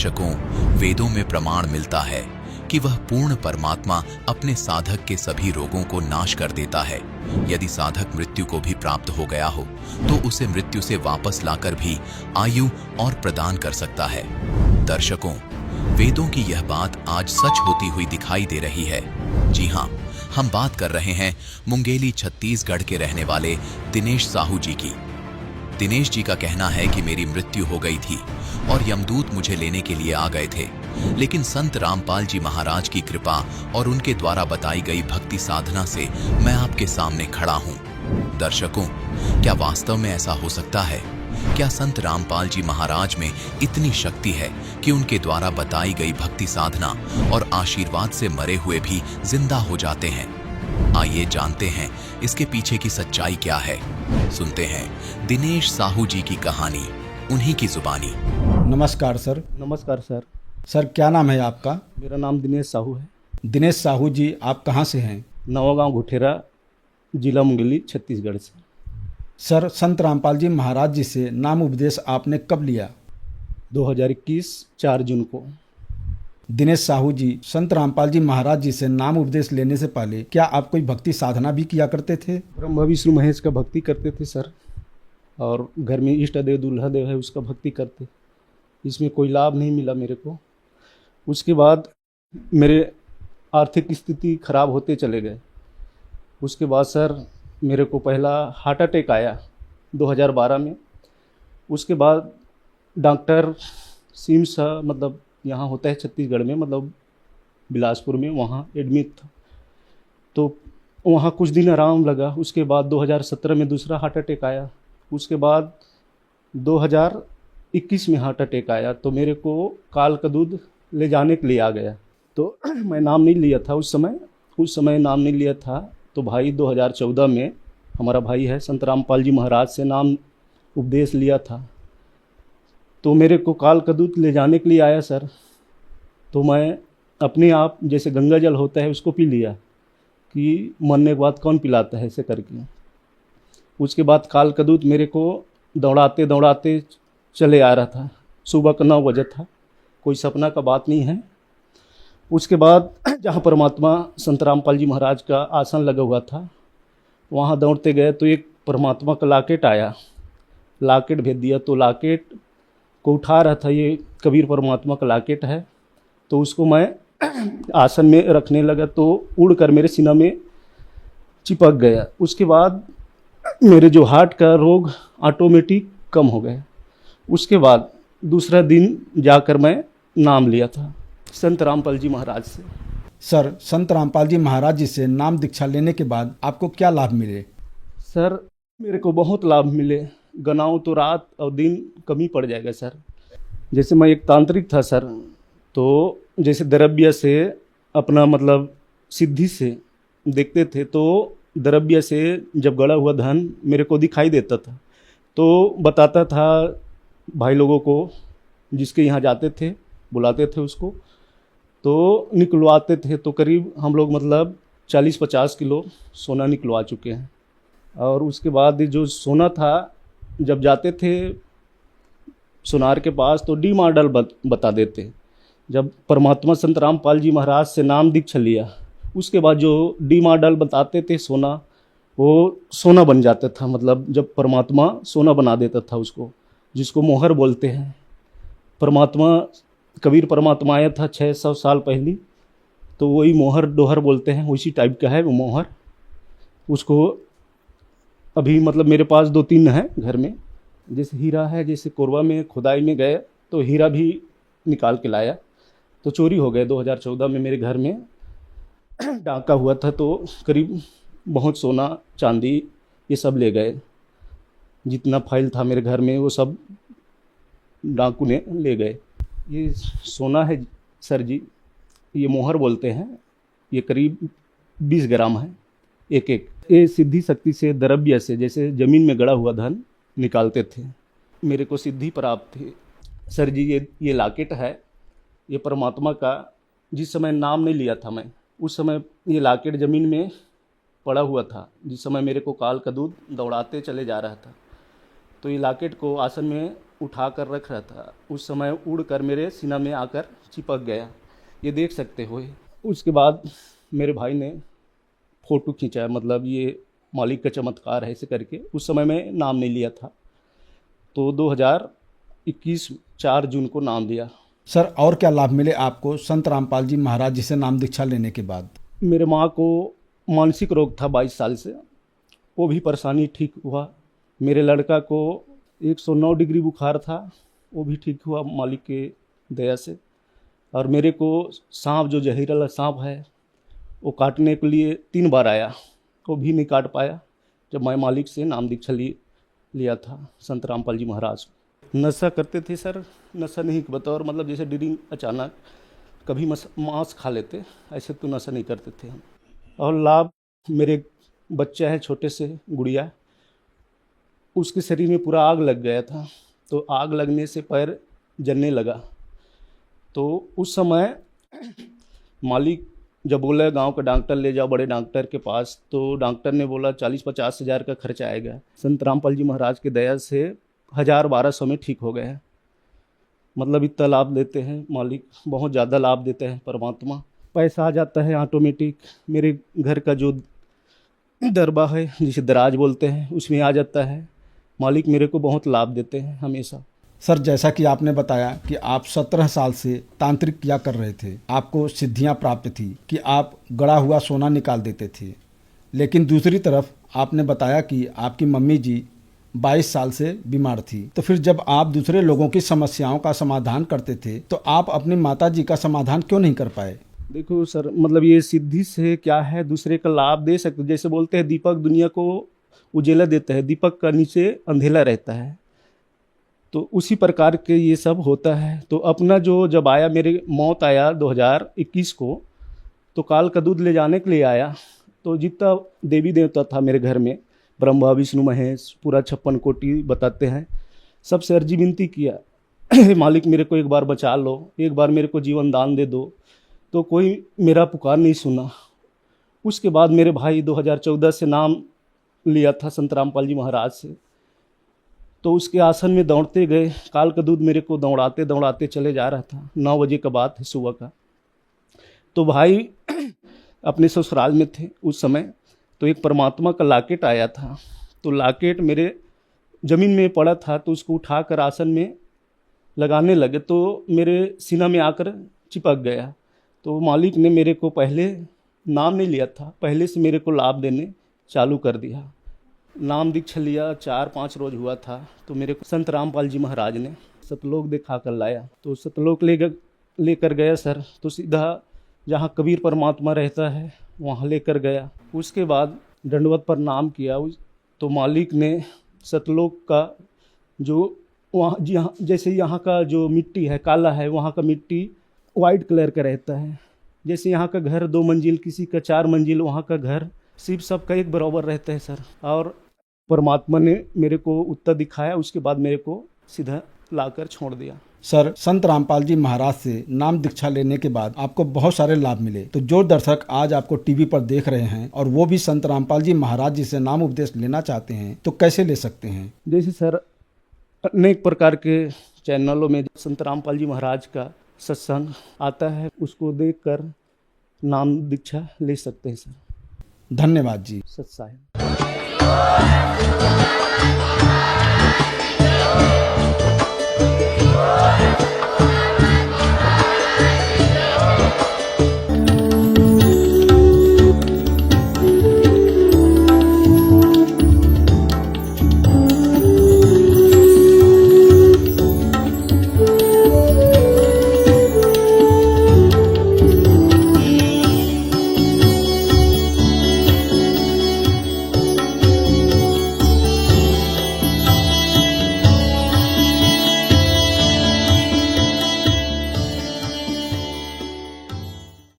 दर्शकों, वेदों में प्रमाण मिलता है कि वह पूर्ण परमात्मा अपने साधक के सभी रोगों को नाश कर देता है। यदि साधक मृत्यु को भी प्राप्त हो गया हो तो उसे मृत्यु से वापस लाकर भी आयु और प्रदान कर सकता है। दर्शकों, वेदों की यह बात आज सच होती हुई दिखाई दे रही है। जी हाँ, हम बात कर रहे हैं मुंगेली छत्तीसगढ़ के रहने वाले दिनेश साहू जी की। दिनेश जी का कहना है कि मेरी मृत्यु हो गई थी और यमदूत मुझे लेने के लिए आ गए थे, लेकिन संत रामपाल जी महाराज की कृपा और उनके द्वारा बताई गई भक्ति साधना से मैं आपके सामने खड़ा हूँ। दर्शकों, क्या वास्तव में ऐसा हो सकता है? क्या संत रामपाल जी महाराज में इतनी शक्ति है कि उनके द्वारा बताई गई भक्ति साधना और आशीर्वाद से मरे हुए भी जिंदा हो जाते हैं? आइए जानते हैं इसके पीछे की सच्चाई क्या है। सुनते हैं दिनेश साहू जी की कहानी, उन्हीं की जुबानी। नमस्कार सर। नमस्कार सर। सर, क्या नाम है आपका? मेरा नाम दिनेश साहू है। दिनेश साहू जी, आप कहाँ से हैं? नवागांव घुठेरा, जिला मुंगेली, छत्तीसगढ़ से। सर, संत रामपाल जी महाराज जी से नाम उपदेश आपने कब लिया? 2021 4 जून को। दिनेश साहू जी, संत रामपाल जी महाराज जी से नाम उपदेश लेने से पहले क्या आप कोई भक्ति साधना भी किया करते थे? ब्रह्म विष्णु महेश का भक्ति करते थे सर, और घर में इष्ट देव दूल्हा देव है उसका भक्ति करते। इसमें कोई लाभ नहीं मिला मेरे को। उसके बाद मेरे आर्थिक स्थिति खराब होते चले गए। उसके बाद सर मेरे को पहला हार्ट अटैक आया 2012 में। उसके बाद डॉक्टर सिम्स मतलब यहाँ होता है छत्तीसगढ़ में, मतलब बिलासपुर में, वहाँ एडमिट था। तो वहाँ कुछ दिन आराम लगा। उसके बाद 2017 में दूसरा हार्ट अटैक आया। उसके बाद 2021 में हार्ट अटैक आया। तो मेरे को काल का दूध ले जाने के लिए आ गया। तो मैं नाम नहीं लिया था उस समय नाम नहीं लिया था। तो भाई 2014 में, हमारा भाई है, संत रामपाल जी महाराज से नाम उपदेश लिया था। तो मेरे को काल का दूध ले जाने के लिए आया सर। तो मैं अपने आप, जैसे गंगा जल होता है, उसको पी लिया कि मरने के बाद कौन पिलाता है, ऐसे करके। उसके बाद काल का दूध मेरे को दौड़ाते दौड़ाते चले आ रहा था। सुबह का 9 बजे था, कोई सपना का बात नहीं है। उसके बाद जहाँ परमात्मा संत रामपाल जी महाराज का आसन लगा हुआ था, वहाँ दौड़ते गए तो एक परमात्मा का लॉकेट आया। लॉकेट भेज दिया। तो लॉकेट को उठा रहा था, ये कबीर परमात्मा का लॉकेट है। तो उसको मैं आसन में रखने लगा तो उड़कर मेरे सीना में चिपक गया। उसके बाद मेरे जो हार्ट का रोग ऑटोमेटिक कम हो गया। उसके बाद दूसरा दिन जाकर मैं नाम लिया था संत रामपाल जी महाराज से। सर, संत रामपाल जी महाराज जी से नाम दीक्षा लेने के बाद आपको क्या लाभ मिले? सर, मेरे को बहुत लाभ मिले। गनाऊँ तो रात और दिन कम ही पड़ जाएगा सर। जैसे मैं एक तांत्रिक था सर, तो जैसे द्रव्य से अपना मतलब सिद्धि से देखते थे, तो द्रव्य से जब गड़ा हुआ धन मेरे को दिखाई देता था, तो बताता था भाई लोगों को, जिसके यहाँ जाते थे, बुलाते थे उसको, तो निकलवाते थे। तो करीब हम लोग मतलब 40-50 किलो सोना निकलवा चुके हैं। और उसके बाद जो सोना था, जब जाते थे सोनार के पास तो डी मॉडल बता देते। जब परमात्मा संत रामपाल जी महाराज से नाम दीक्षा लिया, उसके बाद जो डी मॉडल बताते थे सोना, वो सोना बन जाता था। मतलब जब परमात्मा सोना बना देता था उसको, जिसको मोहर बोलते हैं। परमात्मा, कबीर परमात्मा आया था 600 साल पहले, तो वही मोहर डोहर बोलते हैं, उसी टाइप का है वो मोहर। उसको अभी मतलब मेरे पास 2-3 है घर में। जैसे हीरा है, जैसे कोरबा में खुदाई में गए तो हीरा भी निकाल के लाया, तो चोरी हो गए 2014 में। मेरे घर में डाका हुआ था, तो करीब बहुत सोना चांदी ये सब ले गए। जितना फाइल था मेरे घर में वो सब डाकू ने ले गए। ये सोना है सर जी, ये मोहर बोलते हैं। ये करीब 20 ग्राम है एक एक। ये सिद्धि शक्ति से, द्रव्य से, जैसे ज़मीन में गड़ा हुआ धन निकालते थे। मेरे को सिद्धि प्राप्त थी सर जी। ये लॉकेट है, ये परमात्मा का। जिस समय नाम नहीं लिया था मैं, उस समय ये लॉकेट ज़मीन में पड़ा हुआ था। जिस समय मेरे को काल का दूध दौड़ाते चले जा रहा था, तो ये लॉकेट को आसन में उठा कर रख रहा था, उस समय उड़ कर मेरे सीना में आकर चिपक गया, ये देख सकते हो। उसके बाद मेरे भाई ने फ़ोटो खींचा, मतलब ये मालिक का चमत्कार है ऐसे करके। उस समय मैं नाम नहीं लिया था, तो 2021 4 जून को नाम लिया। सर और क्या लाभ मिले आपको संत रामपाल जी महाराज जी से नाम दीक्षा लेने के बाद? मेरे माँ को मानसिक रोग था 22 साल से, वो भी परेशानी ठीक हुआ। मेरे लड़का को 109 डिग्री बुखार था, वो भी ठीक हुआ मालिक के दया से। और मेरे को सांप, जो जहरीला सांप है, वो काटने के लिए 3 बार आया, वो भी नहीं काट पाया जब मैं मालिक से नाम दीक्षा लिया था संत रामपाल जी महाराज। नशा करते थे सर, नशा नहीं बतौर मतलब जैसे ड्रिंक, अचानक कभी मांस खा लेते, ऐसे तो नशा नहीं करते थे हम। और लाभ, मेरे बच्चा है छोटे से गुड़िया, उसके शरीर में पूरा आग लग गया था, तो आग लगने से पैर जलने लगा। तो उस समय मालिक जब बोला गांव का डॉक्टर ले जाओ, बड़े डॉक्टर के पास, तो डॉक्टर ने बोला 40-50 हज़ार का खर्चा आएगा। संत रामपाल जी महाराज के दया से 1000-1200 में ठीक हो गया। मतलब इतना लाभ देते हैं मालिक, बहुत ज़्यादा लाभ देते हैं परमात्मा। पैसा आ जाता है ऑटोमेटिक, मेरे घर का जो दरबा है जिसे दराज बोलते हैं, उसमें आ जाता है। मालिक मेरे को बहुत लाभ देते हैं हमेशा। सर जैसा कि आपने बताया कि आप 17 साल से तांत्रिक क्रिया कर रहे थे, आपको सिद्धियां प्राप्त थी कि आप गड़ा हुआ सोना निकाल देते थे, लेकिन दूसरी तरफ आपने बताया कि आपकी मम्मी जी 22 साल से बीमार थी। तो फिर जब आप दूसरे लोगों की समस्याओं का समाधान करते थे, तो आप अपनी माता जी का समाधान क्यों नहीं कर पाए? देखो सर, मतलब ये सिद्धि से क्या है, दूसरे का लाभ दे सकते। जैसे बोलते हैं दीपक दुनिया को उजेला देता है, दीपक का नीचे अंधेला रहता है, तो उसी प्रकार के ये सब होता है। तो अपना जो जब आया, मेरे मौत आया 2021 को, तो काल का दूध ले जाने के लिए आया। तो जितना देवी देवता था मेरे घर में, ब्रह्मा विष्णु महेश, पूरा 56 कोटि बताते हैं, सबसे अर्जी विनती किया मालिक मेरे को एक बार बचा लो, एक बार मेरे को जीवन दान दे दो, तो कोई मेरा पुकार नहीं सुना। उसके बाद मेरे भाई 2014 से नाम लिया था संत रामपाल जी महाराज से, तो उसके आसन में दौड़ते गए। काल का दूध मेरे को दौड़ाते दौड़ाते चले जा रहा था, 9 बजे का बात है सुबह का। तो भाई अपने ससुराल में थे उस समय, तो एक परमात्मा का लॉकेट आया था, तो लॉकेट मेरे ज़मीन में पड़ा था, तो उसको उठाकर आसन में लगाने लगे, तो मेरे सीना में आकर चिपक गया। तो मालिक ने मेरे को पहले नाम नहीं लिया था, पहले से मेरे को लाभ देने चालू कर दिया। नाम दीक्षा लिया 4-5 रोज हुआ था, तो मेरे को संत रामपाल जी महाराज ने सतलोक दिखा कर लाया। तो सतलोक लेकर गया सर, तो सीधा जहाँ कबीर परमात्मा रहता है वहाँ लेकर गया। उसके बाद दंडवत प्रणाम किया, तो मालिक ने सतलोक का जो वहाँ जैसे यहाँ का जो मिट्टी है काला है, वहाँ का मिट्टी वाइट कलर का रहता है। जैसे यहाँ का घर 2 मंजिल, किसी का 4 मंजिल, वहाँ का घर सिर्फ सबका एक बराबर रहता है सर। और परमात्मा ने मेरे को उत्तर दिखाया, उसके बाद मेरे को सीधा लाकर छोड़ दिया। सर संत रामपाल जी महाराज से नाम दीक्षा लेने के बाद आपको बहुत सारे लाभ मिले, तो जो दर्शक आज आपको टीवी पर देख रहे हैं और वो भी संत रामपाल जी महाराज जी से नाम उपदेश लेना चाहते हैं, तो कैसे ले सकते हैं? जैसे सर अनेक प्रकार के चैनलों में संत रामपाल जी महाराज का सत्संग आता है, उसको देखकर नाम दीक्षा ले सकते हैं सर। धन्यवाद जी। सत्साई।